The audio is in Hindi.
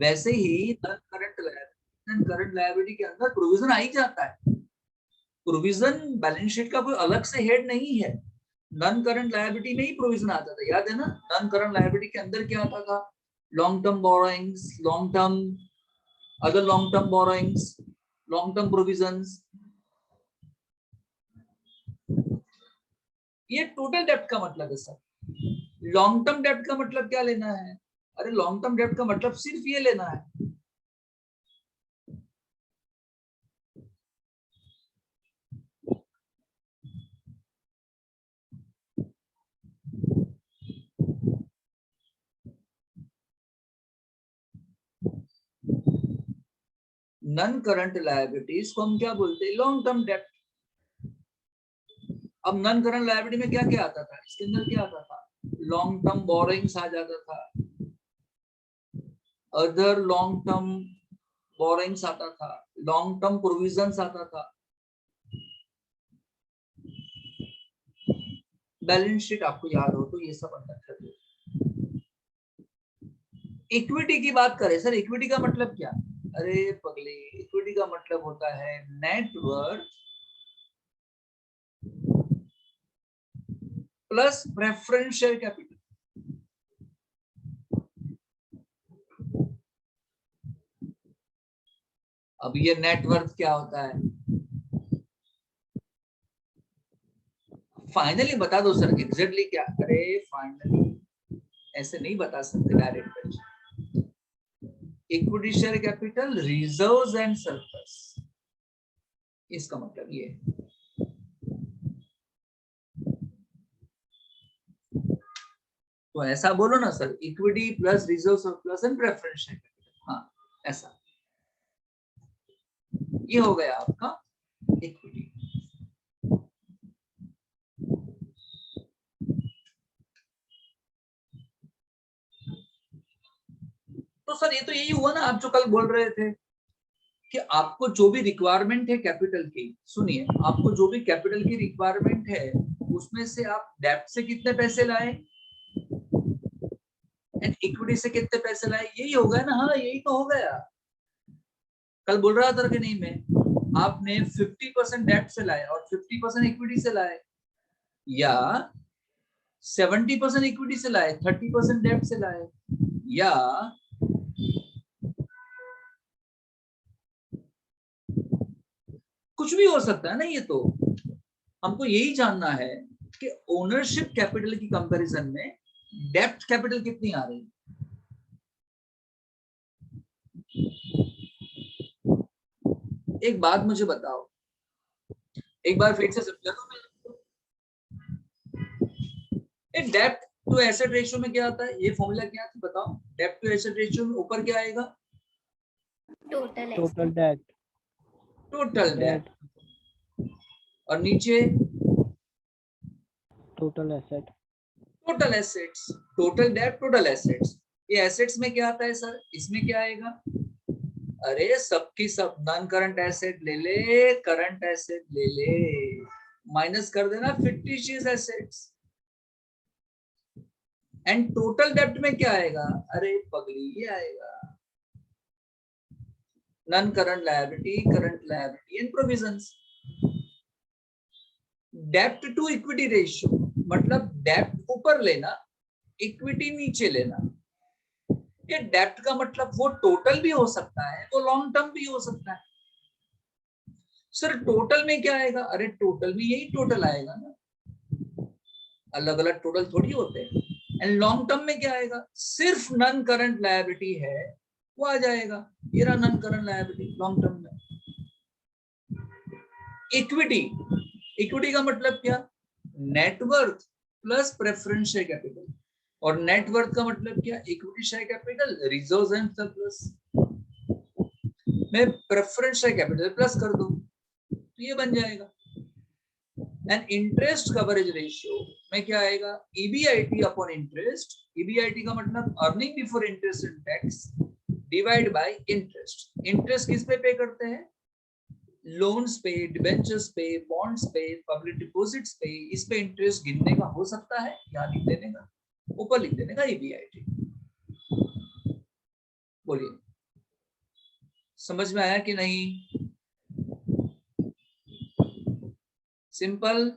वैसे ही नॉन करंट लायबिलिटी के अंदर प्रोविजन आ ही जाता है। प्रोविजन बैलेंस शीट का कोई अलग से हेड नहीं है, नॉन करंट लायबिलिटी में ही प्रोविजन आता था। याद है ना, नॉन करंट लायबिलिटी के अंदर क्या आता था? Long term borrowings, long term other long term borrowings, long term provisions. ये टोटल डेब्ट का मतलब है सर। लॉन्ग टर्म डेब्ट का मतलब क्या लेना है? अरे लॉन्ग टर्म डेब्ट का मतलब सिर्फ ये लेना है, नॉन करंट लायबिलिटीज को हम क्या बोलते हैं? लॉन्ग टर्म डेब्ट। अब नॉन करंट लायबिलिटी में क्या क्या आता था? इसके अंदर क्या आता था? लॉन्ग टर्म बोरोइंग्स आ जाता था, अदर लॉन्ग टर्म बोरोइंग्स आता था, लॉन्ग टर्म प्रोविजंस आता था। बैलेंस शीट आपको याद हो तो ये सब अंदर कर दो। इक्विटी की बात करें सर, इक्विटी का मतलब क्या? अरे पगले, इक्विटी का मतलब होता है net worth plus preference share capital. अब ये नेटवर्थ क्या होता है? फाइनली बता दो सर, एग्जैक्टली क्या? अरे फाइनली ऐसे नहीं बता सकते direct. Equity share capital, reserves and surplus, इसका मतलब ये। तो ऐसा बोलो ना sir, equity plus reserve surplus and preference share capital. हाँ ऐसा, ये हो गया आपका इक्विटी। तो सर ये तो यही हुआ ना, आप जो कल बोल रहे थे कि आपको जो भी रिक्वायरमेंट है कैपिटल की, सुनिए, आपको जो भी कैपिटल की रिक्वायरमेंट है उसमें से आप डेब्ट से कितने पैसे लाए एंड इक्विटी से कितने पैसे लाए, यही हो गया ना? हाँ यही तो हो गया। कल बोल रहा था कि नहीं मैं, आपने 50% डेब्ट से लाए और 50% इक्विटी से लाए, या 70% इक्विटी से लाए 30% डेब्ट से लाए, या कुछ भी हो सकता है ना। ये तो हमको यही जानना है कि ओनरशिप कैपिटल की कंपैरिजन में डेब्ट कैपिटल कितनी आ रही है। एक बात मुझे बताओ, एक बार फिर से समझा दो मैं। डेब्ट टू एसेट रेशियो में क्या आता है? ये फॉर्मूला क्या है बताओ? डेब्ट टू एसेट रेशियो में ऊपर क्या आएगा? Total date. Total date. और नीचे total asset. Total assets. Total date, total assets. ये एसेट्स में क्या आता है सर? इसमें क्या आएगा? अरे सबकी सब नॉन करंट एसेट ले ले, करंट एसेट ले ले, माइनस कर देना फिक्टिशियस एसेट्स। एंड टोटल डेब्ट में क्या आएगा? अरे पगली, ये आएगा non current liability, current liability and provisions. डेब्ट टू इक्विटी रेशियो मतलब डेब्ट ऊपर लेना, इक्विटी नीचे लेना। ये डेब्ट का मतलब वो टोटल भी हो सकता है, वो लॉन्ग टर्म भी हो सकता है। सर टोटल में क्या आएगा? अरे टोटल में यही टोटल आएगा ना, अलग अलग टोटल थोड़ी होते हैं। एंड लॉन्ग टर्म में क्या आएगा? सिर्फ नॉन करंट लायबिलिटी है वो आ जाएगा, ये रहा non current liability long term में। इक्विटी, इक्विटी का मतलब क्या? Net worth plus preference share capital. और नेटवर्थ का मतलब क्या? Equity share capital, reserves and surplus. मैं प्रेफरेंस शेयर कैपिटल प्लस कर दूं तो ये बन जाएगा। एंड इंटरेस्ट कवरेज रेशियो में क्या आएगा? EBIT upon interest. ईबीआईटी का मतलब earning before interest and tax divide by interest. Interest किस पे करते हैं? लोन्स पे, डिबेंचर्स पे, बॉन्ड्स पे, पब्लिक डिपॉजिट्स पे। इस पे इंटरेस्ट गिनने का हो सकता है, या लिख देने का, ऊपर लिख देने का ईबीआईटी। बोलिए। समझ में आया कि नहीं? सिंपल।